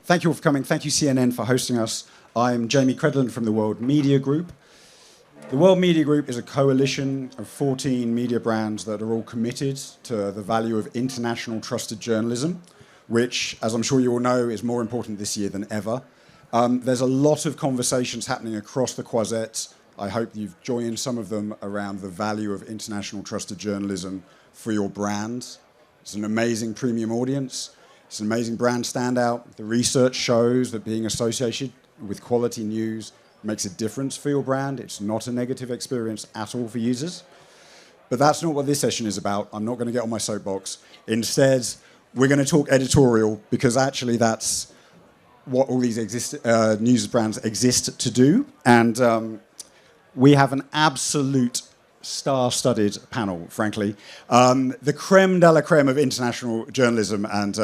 Thank you all for coming. Thank you, CNN, for hosting us. I'm Jamie Credland from the World Media Group. The World Media Group is a coalition of 14 media brands that are all committed to the value of international trusted journalism, which, as I'm sure you all know, is more important this year than ever. There's a lot of conversations happening across the Croisette. I hope you've joined some of them around the value of international trusted journalism for your brand. It's an amazing premium audience. It's an amazing brand standout. The research shows that being associated with quality news makes a difference for your brand. It's not a negative experience at all for users. But that's not what this session is about. I'm not going to get on my soapbox. Instead, we're going to talk editorial, because actually that's what all these news brands exist to do. And we have an absolute star-studded panel, frankly. The creme de la creme of international journalism, and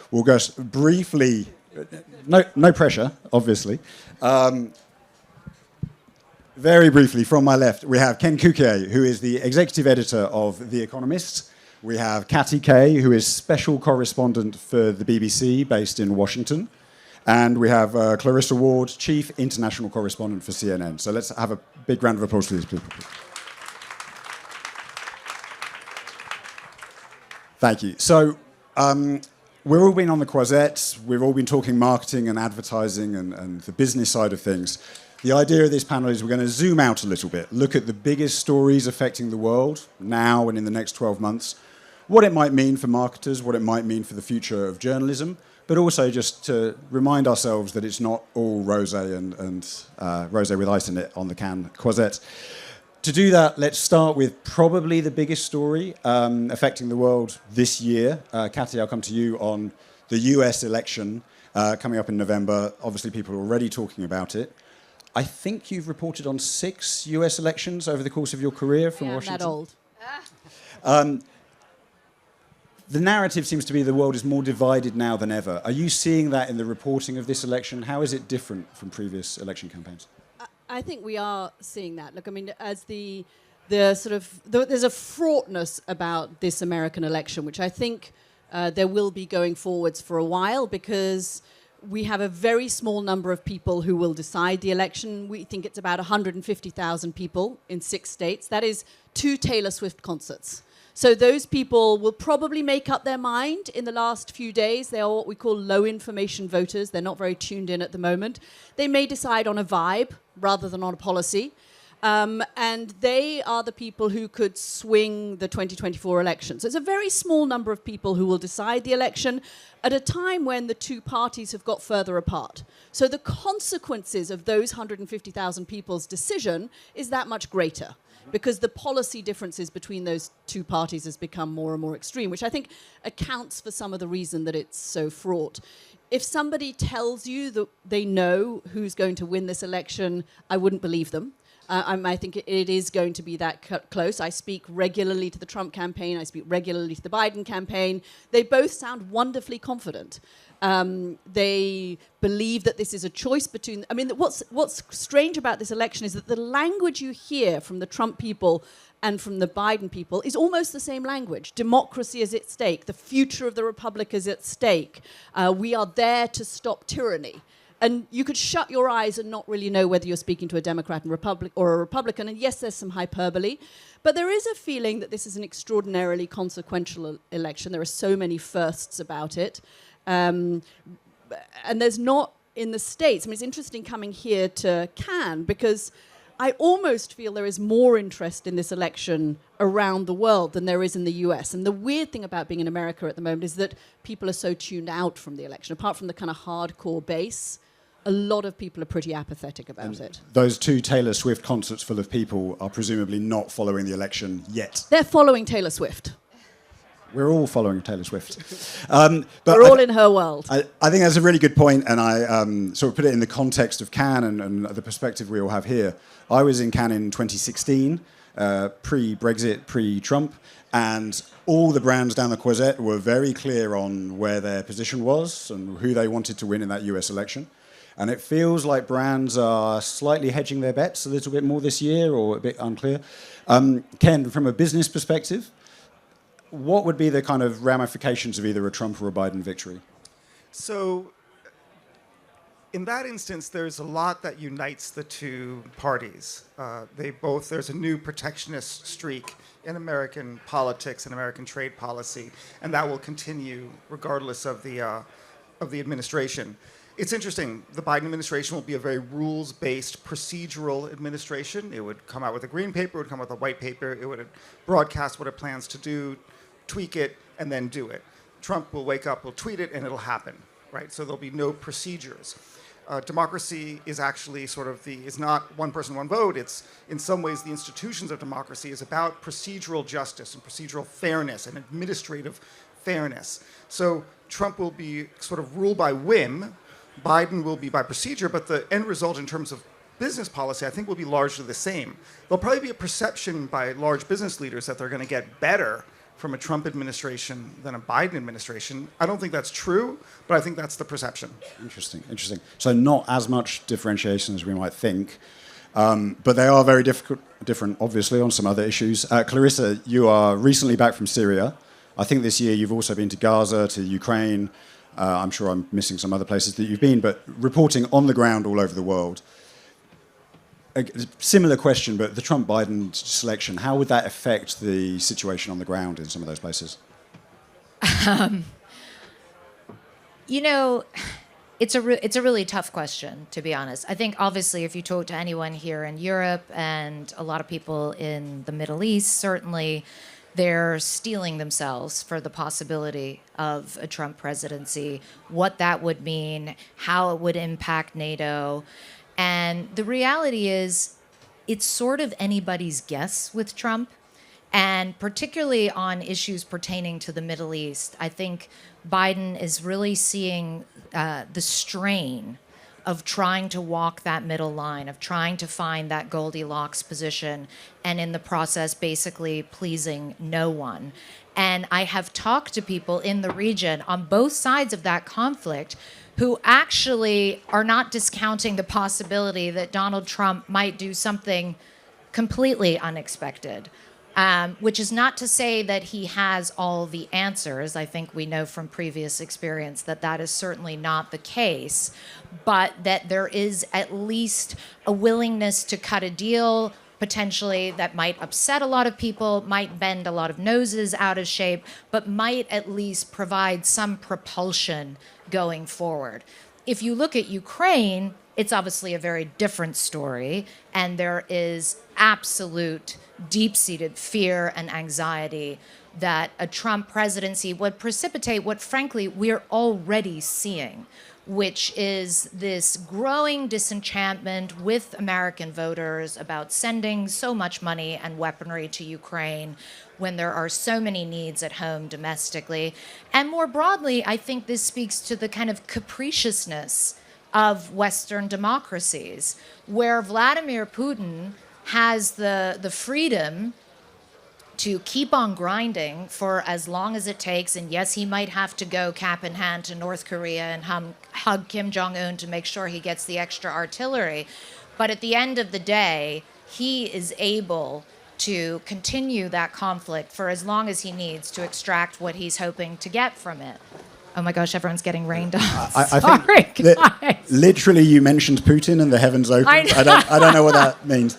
we'll go briefly, no pressure, obviously. Very briefly, from my left, we have Ken Cukier, who is the executive editor of The Economist. We have Katty Kay, who is special correspondent for the BBC, based in Washington. And we have Clarrisa Ward, chief international correspondent for CNN. So let's have a big round of applause for these people. Thank you. So we've all been on the Croisette. We've all been talking marketing and advertising and the business side of things. The idea of this panel is we're going to zoom out a little bit, look at the biggest stories affecting the world now and in the next 12 months, what it might mean for marketers, what it might mean for the future of journalism, but also just to remind ourselves that it's not all rosé and rosé with ice in it on the Cannes Croisette. To do that, let's start with probably the biggest story affecting the world this year. Katty, I'll come to you on the US election coming up in November. Obviously, people are already talking about it. I think you've reported on 6 US elections over the course of your career from Washington. I'm that old. The narrative seems to be the world is more divided now than ever. Are you seeing that in the reporting of this election? How is it different from previous election campaigns? I think we are seeing that. Look, I mean, as there's a fraughtness about this American election, which I think there will be going forwards for a while, because we have a very small number of people who will decide the election. We think it's about 150,000 people in 6 states. That is 2 Taylor Swift concerts. So those people will probably make up their mind in the last few days. They are what we call low information voters. They're not very tuned in at the moment. They may decide on a vibe rather than on a policy. And they are the people who could swing the 2024 election. So it's a very small number of people who will decide the election at a time when the 2 parties have got further apart. So the consequences of those 150,000 people's decision is that much greater, because the policy differences between those 2 parties has become more and more extreme, which I think accounts for some of the reason that it's so fraught. If somebody tells you that they know who's going to win this election, I wouldn't believe them. I think it is going to be that close. I speak regularly to the Trump campaign. I speak regularly to the Biden campaign. They both sound wonderfully confident. They believe that this is a choice between... I mean, what's strange about this election is that the language you hear from the Trump people and from the Biden people is almost the same language. Democracy is at stake. The future of the republic is at stake. We are there to stop tyranny. And you could shut your eyes and not really know whether you're speaking to a Democrat or a Republican. And yes, there's some hyperbole. But there is a feeling that this is an extraordinarily consequential election. There are so many firsts about it. And there's not in the States. I mean, it's interesting coming here to Cannes, because I almost feel there is more interest in this election around the world than there is in the US. And the weird thing about being in America at the moment is that people are so tuned out from the election. Apart from the kind of hardcore base, a lot of people are pretty apathetic about it. Those 2 Taylor Swift concerts full of people are presumably not following the election yet. They're following Taylor Swift. We're all following Taylor Swift. But we're all in her world. I think that's a really good point, and I sort of put it in the context of Cannes and the perspective we all have here. I was in Cannes in 2016, pre-Brexit, pre-Trump, and all the brands down the Croisette were very clear on where their position was and who they wanted to win in that US election. And it feels like brands are slightly hedging their bets a little bit more this year, or a bit unclear. Ken, from a business perspective, what would be the kind of ramifications of either a Trump or a Biden victory? So In that instance, there's a lot that unites the two parties. There's a new protectionist streak in American politics and American trade policy, and that will continue regardless of the administration. It's interesting. The Biden administration will be a very rules-based, procedural administration. It would come out with a green paper, it would come out with a white paper, it would broadcast what it plans to do, tweak it, and then do it. Trump will wake up, will tweet it, and it'll happen, right? So there'll be no procedures. Democracy is actually is not one person, one vote. It's, in some ways, the institutions of democracy is about procedural justice and procedural fairness and administrative fairness. So Trump will be sort of ruled by whim. Biden will be by procedure, but the end result in terms of business policy, I think, will be largely the same. There'll probably be a perception by large business leaders that they're going to get better from a Trump administration than a Biden administration. I don't think that's true, but I think that's the perception. Interesting. So not as much differentiation as we might think, but they are very different, obviously, on some other issues. Clarrisa, you are recently back from Syria. I think this year you've also been to Gaza, to Ukraine. I'm sure I'm missing some other places that you've been, but reporting on the ground all over the world. A similar question, but the Trump-Biden selection, how would that affect the situation on the ground in some of those places? It's a really tough question, to be honest. I think, obviously, if you talk to anyone here in Europe and a lot of people in the Middle East, certainly they're steeling themselves for the possibility of a Trump presidency, what that would mean, how it would impact NATO. And the reality is, it's sort of anybody's guess with Trump. And particularly on issues pertaining to the Middle East, I think Biden is really seeing the strain of trying to walk that middle line, of trying to find that Goldilocks position, and in the process, basically pleasing no one. And I have talked to people in the region on both sides of that conflict who actually are not discounting the possibility that Donald Trump might do something completely unexpected, which is not to say that he has all the answers. I think we know from previous experience that that is certainly not the case, but that there is at least a willingness to cut a deal, potentially that might upset a lot of people, might bend a lot of noses out of shape, but might at least provide some propulsion going forward. If you look at Ukraine, it's obviously a very different story, and there is absolute deep-seated fear and anxiety that a Trump presidency would precipitate what, frankly, we're already seeing, which is this growing disenchantment with American voters about sending so much money and weaponry to Ukraine when there are so many needs at home domestically. And more broadly, I think this speaks to the kind of capriciousness of Western democracies, where Vladimir Putin has the freedom to keep on grinding for as long as it takes. And yes, he might have to go cap in hand to North Korea and hug Kim Jong-un to make sure he gets the extra artillery. But at the end of the day, he is able to continue that conflict for as long as he needs to extract what he's hoping to get from it. Oh my gosh, everyone's getting rained on. Sorry, guys. Literally, you mentioned Putin and the heavens opened. I don't know what that means.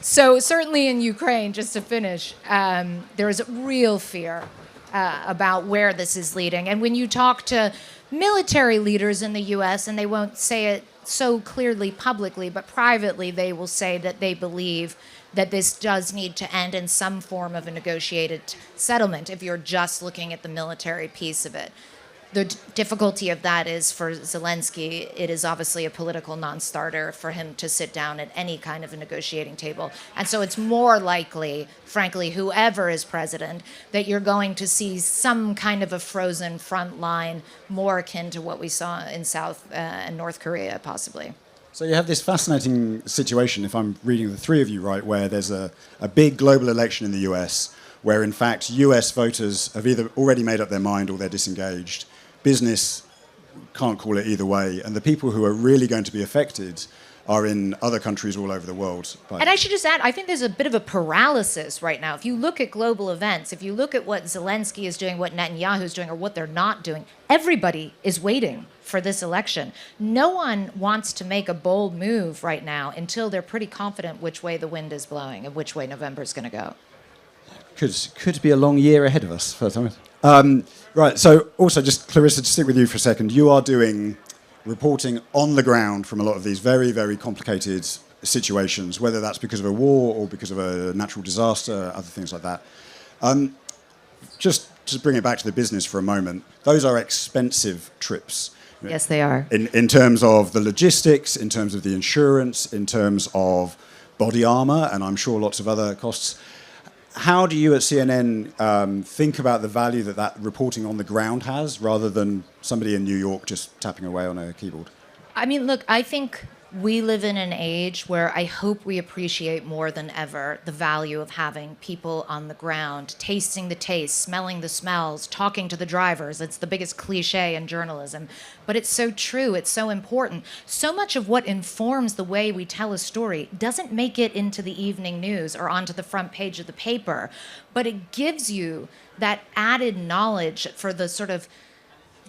So certainly in Ukraine, just to finish, there is real fear about where this is leading. And when you talk to military leaders in the U.S., and they won't say it so clearly publicly, but privately they will say that they believe that this does need to end in some form of a negotiated settlement if you're just looking at the military piece of it. The difficulty of that is for Zelensky, it is obviously a political non-starter for him to sit down at any kind of a negotiating table. And so it's more likely, frankly, whoever is president, that you're going to see some kind of a frozen front line more akin to what we saw in South and North Korea, possibly. So you have this fascinating situation, if I'm reading the three of you right, where there's a big global election in the US, where in fact US voters have either already made up their mind or they're disengaged. Business can't call it either way, and the people who are really going to be affected are in other countries all over the world. And I should just add, I think there's a bit of a paralysis right now. If you look at global events, if you look at what Zelensky is doing, what Netanyahu is doing, or what they're not doing, everybody is waiting for this election. No one wants to make a bold move right now until they're pretty confident which way the wind is blowing and which way November is going to go. Could be a long year ahead of us. Right, so also just, Clarrisa, to stick with you for a second, you are doing reporting on the ground from a lot of these very, very complicated situations, whether that's because of a war or because of a natural disaster, other things like that. Just to bring it back to the business for a moment, those are expensive trips. Yes, they are. In terms of the logistics, in terms of the insurance, in terms of body armor, and I'm sure lots of other costs. How do you at CNN think about the value that reporting on the ground has, rather than somebody in New York just tapping away on a keyboard? I mean, look, I think we live in an age where I hope we appreciate more than ever the value of having people on the ground, tasting the tastes, smelling the smells, talking to the drivers. It's the biggest cliche in journalism. But it's so true. It's so important. So much of what informs the way we tell a story doesn't make it into the evening news or onto the front page of the paper, but it gives you that added knowledge for the sort of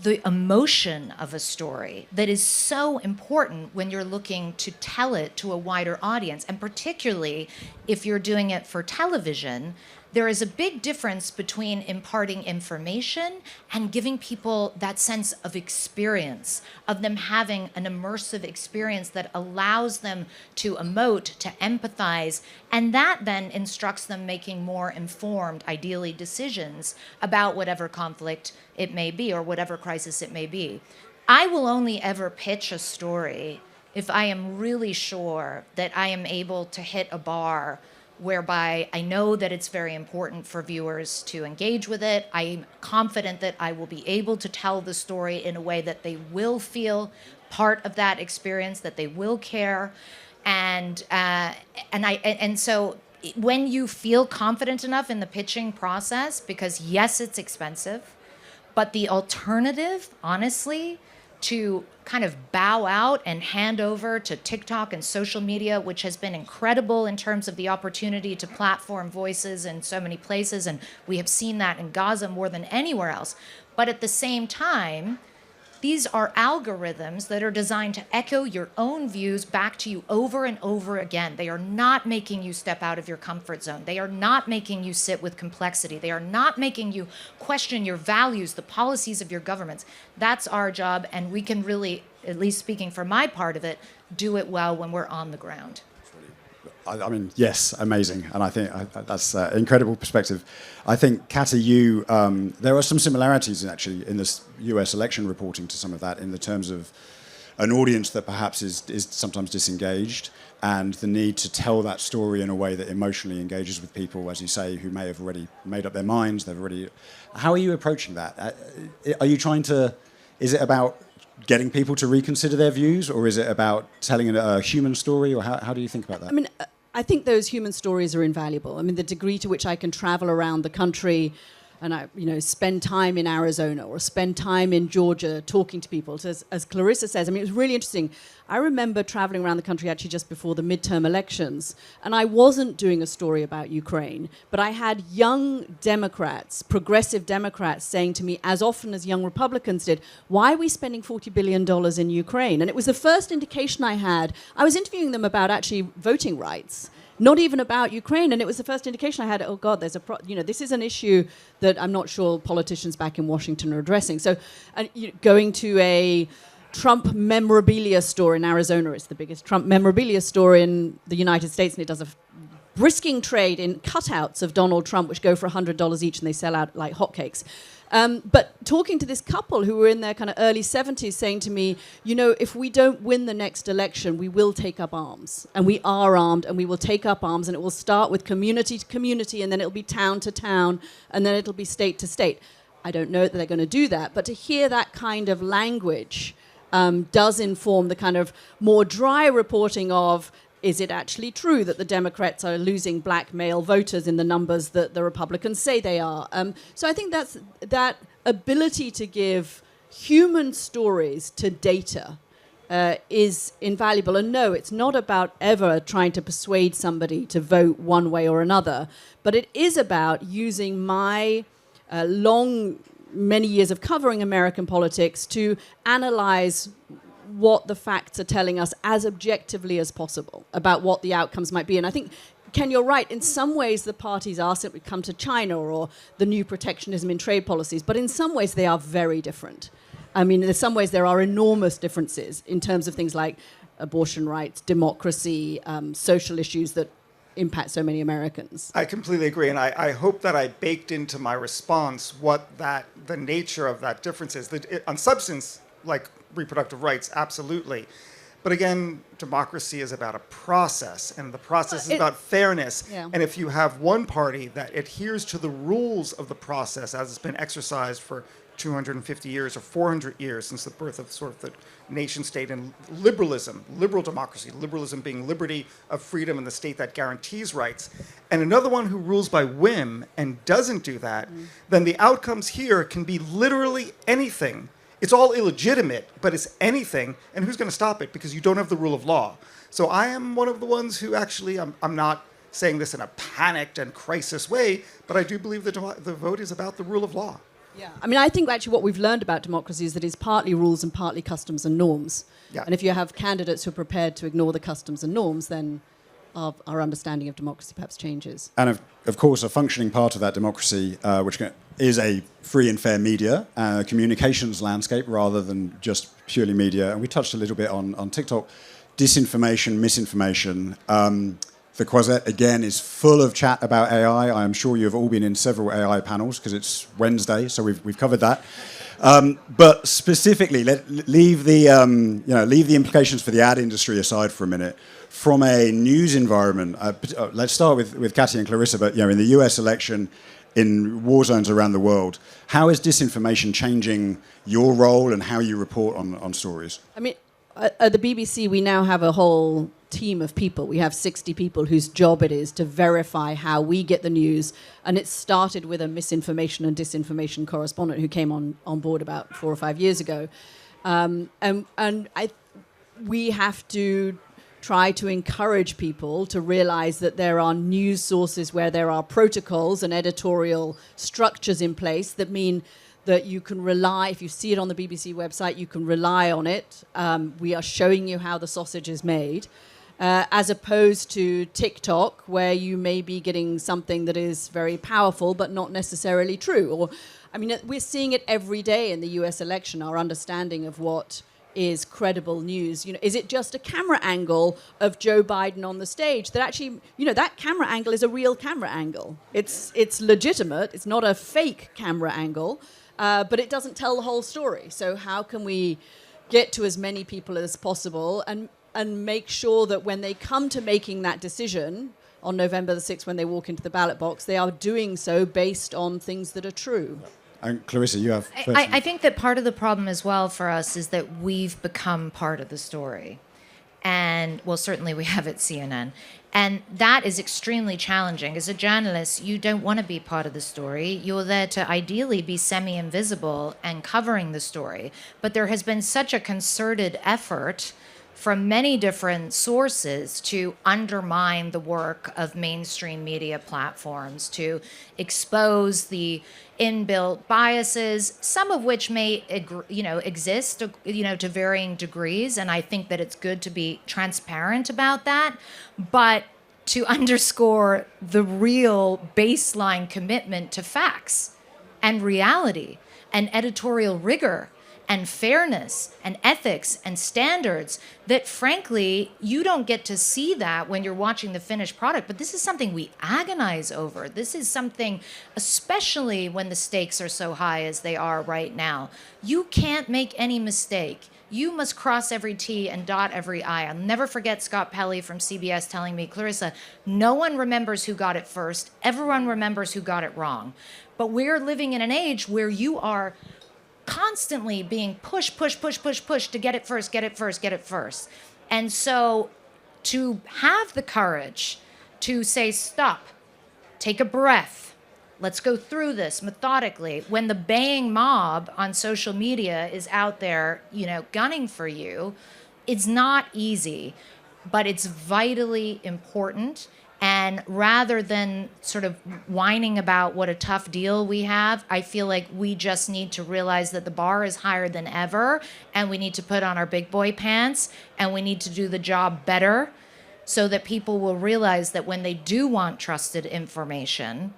the emotion of a story that is so important when you're looking to tell it to a wider audience. And particularly if you're doing it for television, there is a big difference between imparting information and giving people that sense of experience, of them having an immersive experience that allows them to emote, to empathize, and that then instructs them making more informed, ideally, decisions about whatever conflict it may be or whatever crisis it may be. I will only ever pitch a story if I am really sure that I am able to hit a bar whereby I know that it's very important for viewers to engage with it. I'm confident that I will be able to tell the story in a way that they will feel part of that experience, that they will care, and so when you feel confident enough in the pitching process, because yes, it's expensive, but the alternative, honestly, to kind of bow out and hand over to TikTok and social media, which has been incredible in terms of the opportunity to platform voices in so many places, and we have seen that in Gaza more than anywhere else. But at the same time, these are algorithms that are designed to echo your own views back to you over and over again. They are not making you step out of your comfort zone. They are not making you sit with complexity. They are not making you question your values, the policies of your governments. That's our job, and we can really, at least speaking for my part of it, do it well when we're on the ground. I mean, yes, amazing. And I think that's incredible perspective. I think, Katty, there are some similarities actually in this US election reporting to some of that, in the terms of an audience that perhaps is sometimes disengaged, and the need to tell that story in a way that emotionally engages with people, as you say, who may have already made up their minds. How are you approaching that? Are you trying to, is it about getting people to reconsider their views, or is it about telling a human story, or how do you think about that? I mean, I think those human stories are invaluable. I mean, the degree to which I can travel around the country and spend time in Arizona or spend time in Georgia talking to people, as Clarrisa says. I mean, it was really interesting. I remember traveling around the country actually just before the midterm elections, and I wasn't doing a story about Ukraine, but I had young Democrats, progressive Democrats, saying to me, as often as young Republicans did, why are we spending $40 billion in Ukraine? And it was the first indication I had. I was interviewing them about actually voting rights, not even about Ukraine, and it was the first indication I had, oh God, this is an issue that I'm not sure politicians back in Washington are addressing. So going to a Trump memorabilia store in Arizona, it's the biggest Trump memorabilia store in the United States, and it does a brisking trade in cutouts of Donald Trump, which go for $100 each, and they sell out like hotcakes. But talking to this couple who were in their kind of early 70s, saying to me, if we don't win the next election, we will take up arms. And we are armed, and we will take up arms, and it will start with community to community, and then it'll be town to town, and then it'll be state to state. I don't know that they're going to do that, but to hear that kind of language does inform the kind of more dry reporting of, is it actually true that the Democrats are losing black male voters in the numbers that the Republicans say they are? So I think that's that ability to give human stories to data is invaluable. And no, it's not about ever trying to persuade somebody to vote one way or another, but it is about using my many years of covering American politics to analyze what the facts are telling us as objectively as possible about what the outcomes might be. And I think, Ken, you're right. In some ways, the parties are simply come to China or the new protectionism in trade policies, but in some ways they are very different. I mean, in some ways there are enormous differences in terms of things like abortion rights, democracy, social issues that impact so many Americans. I completely agree, and I hope that I baked into my response what the nature of that difference is. On substance, like reproductive rights, absolutely. But again, democracy is about a process, and the process is about fairness. Yeah. And if you have one party that adheres to the rules of the process as it's been exercised for 250 years or 400 years since the birth of sort of the nation state and liberalism, liberal democracy, liberalism being liberty of freedom and the state that guarantees rights, and another one who rules by whim and doesn't do that, then the outcomes here can be literally anything. It's all illegitimate, but it's anything, and who's going to stop it? Because you don't have the rule of law. So I am one of the ones who actually, I'm not saying this in a panicked and crisis way, but I do believe the vote is about the rule of law. Yeah, I mean, I think actually what we've learned about democracy is that it's partly rules and partly customs and norms. Yeah. And if you have candidates who are prepared to ignore the customs and norms, then our understanding of democracy perhaps changes. And of course, a functioning part of that democracy, which is a free and fair media, communications landscape rather than just purely media. And we touched a little bit on TikTok, disinformation, misinformation. The Quasette, again, is full of chat about AI. I am sure you have all been in several AI panels because it's Wednesday, so we've covered that. But specifically, leave the implications for the ad industry aside for a minute. From a news environment, let's start with Katty and Clarrisa. But in the U.S. election, in war zones around the world, how is disinformation changing your role and how you report on stories? I mean, at the BBC, we now have a whole team of people. We have 60 people whose job it is to verify how we get the news. And it started with a misinformation and disinformation correspondent who came on board about 4 or 5 years ago. We have to try to encourage people to realize that there are news sources where there are protocols and editorial structures in place that mean that you can rely, if you see it on the BBC website, you can rely on it. We are showing you how the sausage is made, as opposed to TikTok, where you may be getting something that is very powerful but not necessarily true. Or, I mean, we're seeing it every day in the US election, our understanding of what is credible news. Is it just a camera angle of Joe Biden on the stage that actually, that camera angle is a real camera angle. It's legitimate. It's not a fake camera angle. But it doesn't tell the whole story. So how can we get to as many people as possible and make sure that when they come to making that decision on November the 6th, when they walk into the ballot box, they are doing so based on things that are true? And Clarrisa, you have... I think that part of the problem as well for us is that we've become part of the story. And, well, certainly we have at CNN. And that is extremely challenging. As a journalist, you don't want to be part of the story. You're there to ideally be semi-invisible and covering the story. But there has been such a concerted effort from many different sources to undermine the work of mainstream media platforms, to expose the inbuilt biases, some of which may exist to varying degrees, and I think that it's good to be transparent about that, but to underscore the real baseline commitment to facts and reality and editorial rigor and fairness and ethics and standards that, frankly, you don't get to see that when you're watching the finished product. But this is something we agonize over. This is something, especially when the stakes are so high as they are right now. You can't make any mistake. You must cross every T and dot every I. I'll never forget Scott Pelley from CBS telling me, Clarrisa, no one remembers who got it first. Everyone remembers who got it wrong. But we're living in an age where you are constantly being push to get it first. And so to have the courage to say, stop, take a breath, let's go through this methodically, when the baying mob on social media is out there, gunning for you, it's not easy, but it's vitally important. And rather than sort of whining about what a tough deal we have, I feel like we just need to realize that the bar is higher than ever, and we need to put on our big boy pants, and we need to do the job better so that people will realize that when they do want trusted information,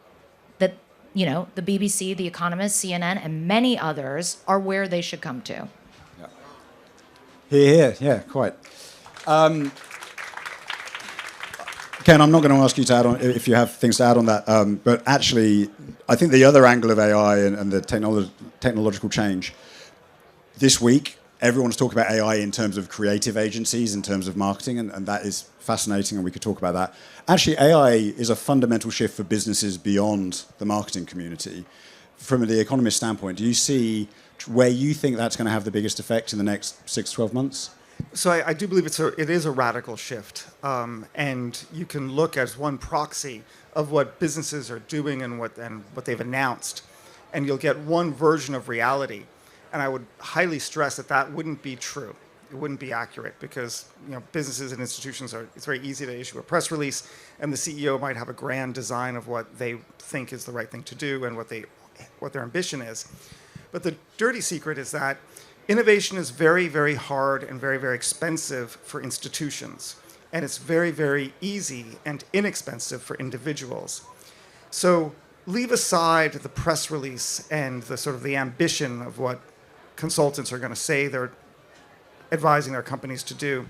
that, you know, the BBC, The Economist, CNN, and many others are where they should come to. Yeah. Here, yeah, quite. Ken, I'm not going to ask you to add on if you have things to add on that, but actually, I think the other angle of AI and the technological change, this week, everyone's talking about AI in terms of creative agencies, in terms of marketing, and that is fascinating, and we could talk about that. Actually, AI is a fundamental shift for businesses beyond the marketing community. From the Economist standpoint, do you see where you think that's going to have the biggest effect in the next 6 to 12 months? So I do believe it is a radical shift, and you can look as one proxy of what businesses are doing and what they've announced, and you'll get one version of reality. And I would highly stress that wouldn't be true. It wouldn't be accurate because, you know, businesses and institutions it's very easy to issue a press release, and the CEO might have a grand design of what they think is the right thing to do and what their ambition is. But the dirty secret is that innovation is very, very hard and very, very expensive for institutions. And it's very, very easy and inexpensive for individuals. So leave aside the press release and the sort of the ambition of what consultants are going to say they're advising their companies to do,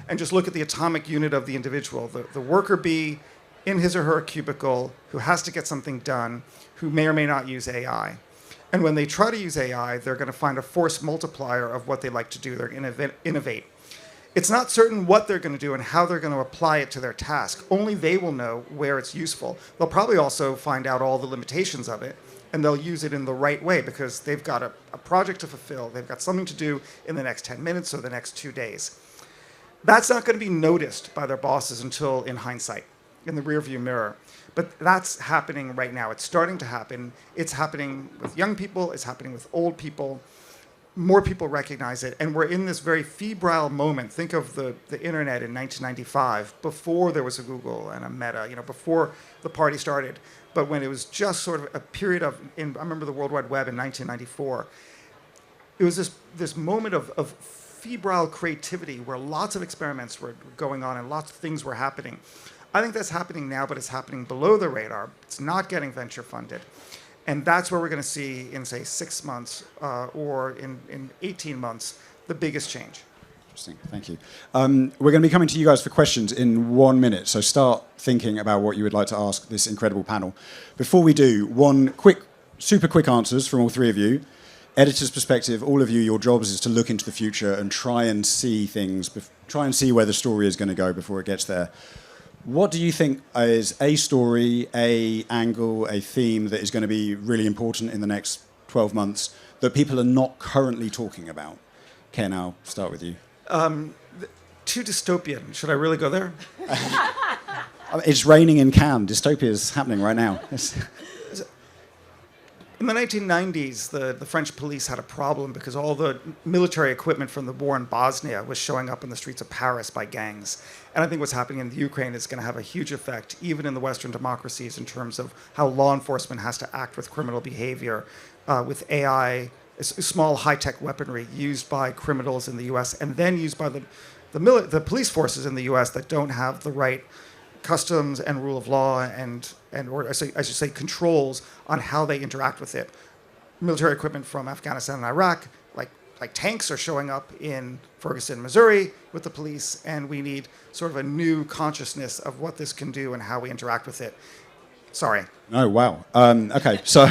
and just look at the atomic unit of the individual, the worker bee in his or her cubicle who has to get something done, who may or may not use AI. And when they try to use AI, they're going to find a force multiplier of what they like to do. They're going to innovate. It's not certain what they're going to do and how they're going to apply it to their task. Only they will know where it's useful. They'll probably also find out all the limitations of it, and they'll use it in the right way because they've got a project to fulfill. They've got something to do in the next 10 minutes or the next 2 days. That's not going to be noticed by their bosses until in hindsight, in the rearview mirror. But that's happening right now. It's starting to happen. It's happening with young people. It's happening with old people. More people recognize it. And we're in this very febrile moment. Think of the internet in 1995, before there was a Google and a Meta, you know, before the party started. But when it was just sort of a period of, I remember the World Wide Web in 1994. It was this moment of febrile creativity where lots of experiments were going on and lots of things were happening. I think that's happening now, but it's happening below the radar. It's not getting venture funded. And that's where we're going to see in, say, 6 months or in 18 months, the biggest change. Interesting, thank you. We're going to be coming to you guys for questions in 1 minute, so start thinking about what you would like to ask this incredible panel. Before we do, super quick answers from all three of you. Editor's perspective, all of you, your jobs is to look into the future and try and see things, try and see where the story is going to go before it gets there. What do you think is a story, a angle, a theme that is going to be really important in the next 12 months that people are not currently talking about? Ken, I'll start with you. Too dystopian. Should I really go there? It's raining in Cannes. Dystopia is happening right now. In the 1990s, the French police had a problem because all the military equipment from the war in Bosnia was showing up in the streets of Paris by gangs. And I think what's happening in the Ukraine is going to have a huge effect, even in the Western democracies, in terms of how law enforcement has to act with criminal behavior, with AI, small high-tech weaponry used by criminals in the U.S. and then used by the police forces in the U.S. that don't have the right customs and rule of law or I should say controls on how they interact with it. Military equipment from Afghanistan and Iraq, like tanks, are showing up in Ferguson, Missouri with the police, and we need sort of a new consciousness of what this can do and how we interact with it. Sorry. Oh, wow. Okay, so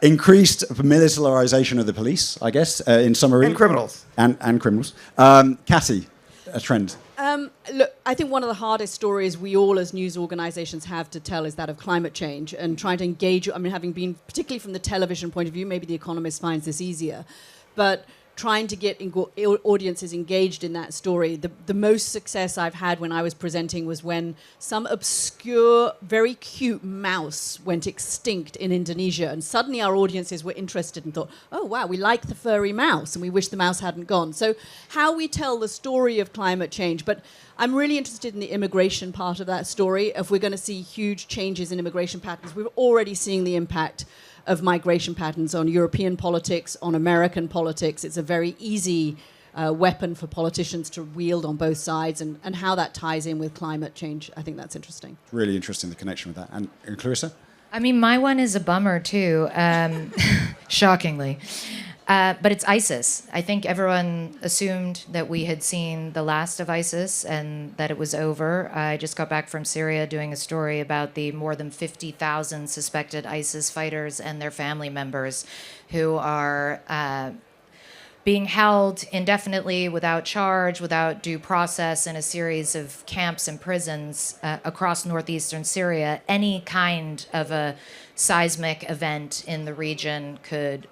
increased militarization of the police, I guess, in summary. And criminals. And criminals. Katty, a trend. Look, I think one of the hardest stories we all as news organizations have to tell is that of climate change and trying to engage. I mean, having been particularly from the television point of view, maybe The Economist finds this easier. But trying to get audiences engaged in that story. The most success I've had when I was presenting was when some obscure, very cute mouse went extinct in Indonesia, and suddenly our audiences were interested and thought, oh wow, we like the furry mouse, and we wish the mouse hadn't gone. So how we tell the story of climate change, but I'm really interested in the immigration part of that story. If we're going to see huge changes in immigration patterns, we're already seeing the impact of migration patterns on European politics, on American politics. It's a very easy weapon for politicians to wield on both sides, and how that ties in with climate change. I think that's interesting. Really interesting, the connection with that. And Clarrisa? I mean, my one is a bummer too, shockingly. But it's ISIS. I think everyone assumed that we had seen the last of ISIS and that it was over. I just got back from Syria doing a story about the more than 50,000 suspected ISIS fighters and their family members who are being held indefinitely without charge, without due process in a series of camps and prisons across northeastern Syria. Any kind of a seismic event in the region could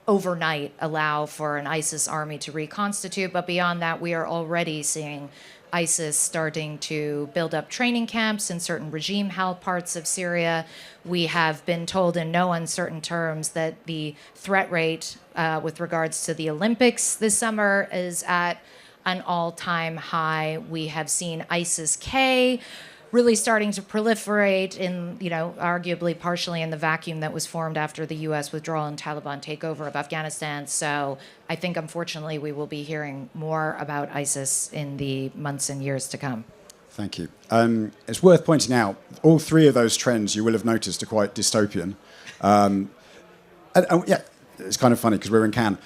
overnight allow for an ISIS army to reconstitute. But beyond that, we are already seeing ISIS starting to build up training camps in certain regime-held parts of Syria. We have been told in no uncertain terms that the threat rate with regards to the Olympics this summer is at an all-time high. We have seen ISIS-K really starting to proliferate in, arguably partially in the vacuum that was formed after the U.S. withdrawal and Taliban takeover of Afghanistan. So I think, unfortunately, we will be hearing more about ISIS in the months and years to come. Thank you. It's worth pointing out, all three of those trends you will have noticed are quite dystopian. And yeah, it's kind of funny because we're in Cannes.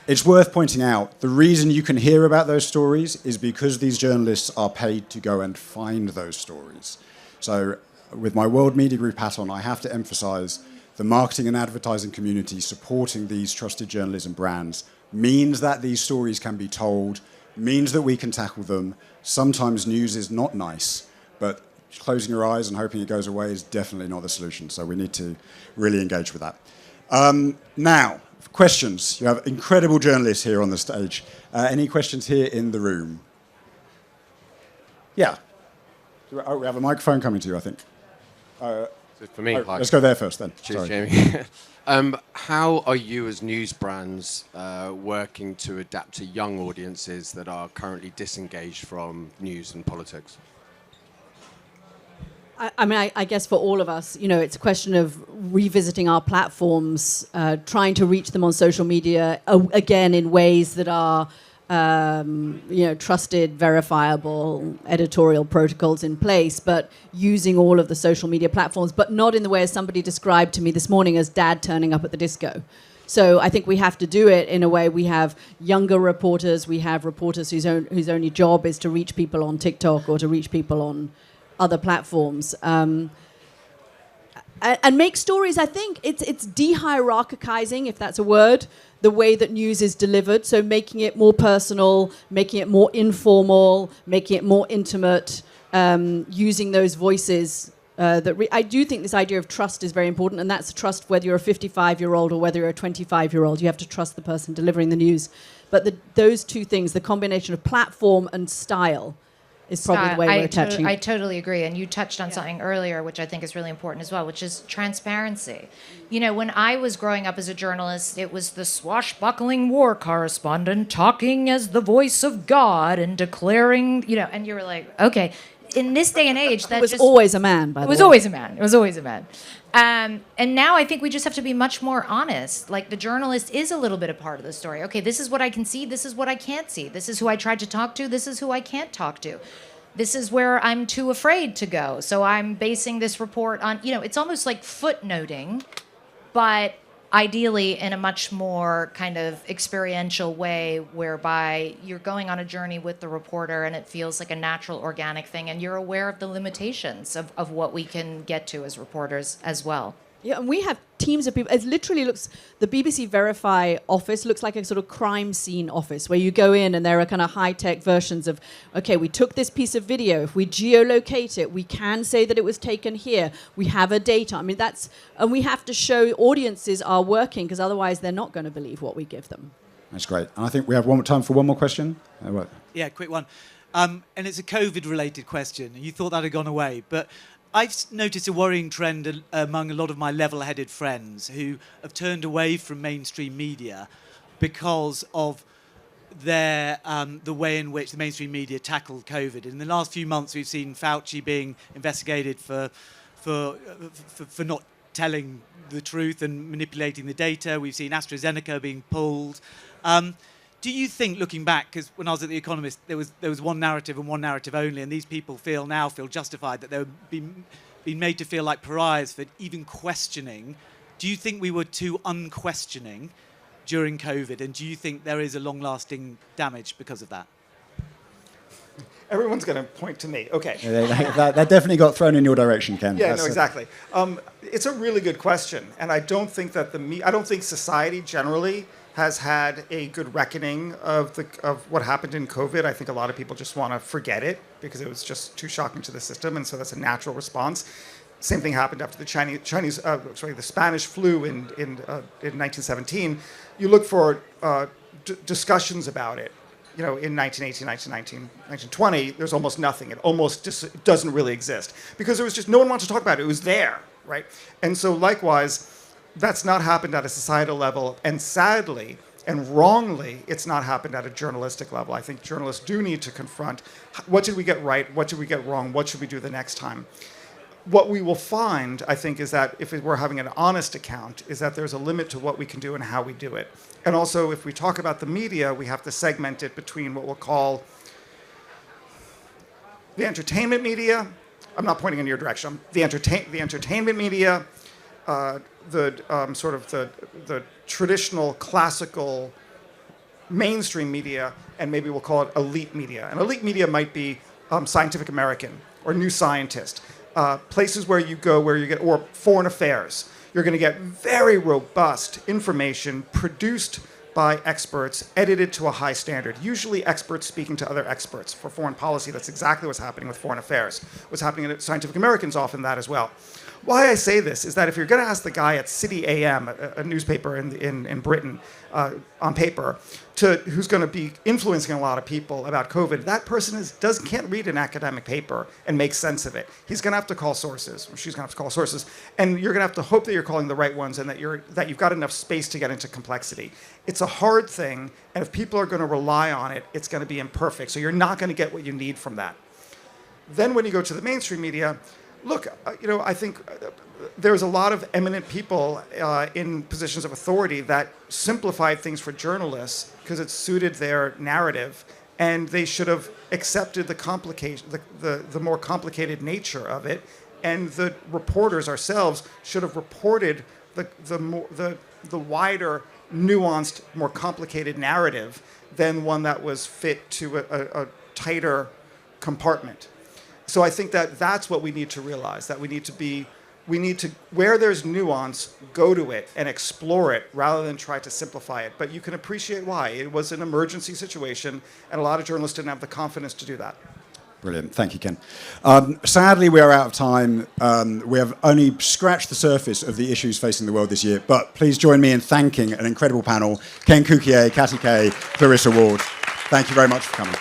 It's worth pointing out, the reason you can hear about those stories is because these journalists are paid to go and find those stories. So with my World Media Group hat on, I have to emphasize the marketing and advertising community supporting these trusted journalism brands means that these stories can be told, means that we can tackle them. Sometimes news is not nice, but closing your eyes and hoping it goes away is definitely not the solution. So we need to really engage with that. Now, questions. You have incredible journalists here on the stage. Any questions here in the room? Yeah. Oh, we have a microphone coming to you, I think. For me, let's go there first then. Cheers, Sorry. Jamie. How are you as news brands working to adapt to young audiences that are currently disengaged from news and politics? I guess for all of us, it's a question of revisiting our platforms, trying to reach them on social media, again, in ways that are, trusted, verifiable editorial protocols in place, but using all of the social media platforms, but not in the way as somebody described to me this morning as dad turning up at the disco. So I think we have to do it in a way. We have younger reporters, we have reporters whose only job is to reach people on TikTok or to reach people on other platforms, and make stories. I think it's de-hierarchizing, if that's a word, the way that news is delivered. So making it more personal, making it more informal, making it more intimate, using those voices. I do think this idea of trust is very important, and that's trust whether you're a 55-year-old or whether you're a 25-year-old. You have to trust the person delivering the news. But those two things, the combination of platform and style, is probably the way we're attaching. I totally agree. And you touched on something earlier, which I think is really important as well, which is transparency. When I was growing up as a journalist, it was the swashbuckling war correspondent talking as the voice of God and declaring, and you were like, okay. In this day and age, that was always a man, by the way. It was always a man. And now I think we just have to be much more honest. Like, the journalist is a little bit a part of the story. Okay, this is what I can see. This is what I can't see. This is who I tried to talk to. This is who I can't talk to. This is where I'm too afraid to go. So I'm basing this report on, it's almost like footnoting, but ideally in a much more kind of experiential way, whereby you're going on a journey with the reporter and it feels like a natural, organic thing, and you're aware of the limitations of what we can get to as reporters as well. Yeah, and we have teams of people. It literally looks, the BBC Verify office looks like a sort of crime scene office where you go in and there are kind of high-tech versions of, okay, we took this piece of video. If we geolocate it, we can say that it was taken here. We have a data. I mean, and we have to show audiences are working, because otherwise they're not going to believe what we give them. That's great. And I think we have time for one more question. Yeah, quick one. And it's a COVID-related question. You thought that had gone away, but I've noticed a worrying trend among a lot of my level-headed friends who have turned away from mainstream media because of the way in which the mainstream media tackled COVID. In the last few months, we've seen Fauci being investigated for not telling the truth and manipulating the data. We've seen AstraZeneca being pulled. Do you think, looking back, because when I was at The Economist, there was one narrative and one narrative only, and these people now feel justified that they were being made to feel like pariahs for even questioning. Do you think we were too unquestioning during COVID, and do you think there is a long-lasting damage because of that? Everyone's going to point to me. Okay. That definitely got thrown in your direction, Ken. Yeah, no, exactly. It's a really good question, and I don't think that I don't think society generally has had a good reckoning of what happened in COVID. I think a lot of people just want to forget it because it was just too shocking to the system, and so that's a natural response. Same thing happened after the Spanish flu in 1917. You look for discussions about it. You know, in 1918, 1919, 1920, there's almost nothing. It almost just doesn't really exist because there was just no one wanted to talk about it. It was there, right? And so likewise, that's not happened at a societal level, and sadly and wrongly, it's not happened at a journalistic level. I think journalists do need to confront what did we get right, what did we get wrong, what should we do the next time. What we will find, I think, is that if we're having an honest account, is that there's a limit to what we can do and how we do it. And also, if we talk about the media, we have to segment it between what we'll call the entertainment media. I'm not pointing in your direction. The entertainment media, the traditional classical mainstream media, and maybe we'll call it elite media. And elite media might be Scientific American or New Scientist, places where you go where you get, or foreign affairs. You're going to get very robust information produced by experts, edited to a high standard, usually experts speaking to other experts. For foreign policy, that's exactly what's happening with foreign affairs. What's happening at Scientific American's often that as well. Why I say this is that if you're going to ask the guy at City AM, a newspaper in Britain, on paper, who's going to be influencing a lot of people about COVID, that person can't read an academic paper and make sense of it. He's going to have to call sources, or she's going to have to call sources, and you're going to have to hope that you're calling the right ones and that you've got enough space to get into complexity. It's a hard thing, and if people are going to rely on it, it's going to be imperfect. So you're not going to get what you need from that. Then when you go to the mainstream media, look, I think there's a lot of eminent people in positions of authority that simplified things for journalists because it suited their narrative, and they should have accepted the complication, the more complicated nature of it, and the reporters ourselves should have reported the wider, nuanced, more complicated narrative than one that was fit to a tighter compartment. So I think that that's what we need to realize, that we need to, where there's nuance, go to it and explore it rather than try to simplify it. But you can appreciate why. It was an emergency situation, and a lot of journalists didn't have the confidence to do that. Brilliant. Thank you, Ken. Sadly, we are out of time. We have only scratched the surface of the issues facing the world this year, but please join me in thanking an incredible panel, Ken Cukier, Katty Kay, Clarrisa Ward. Thank you very much for coming.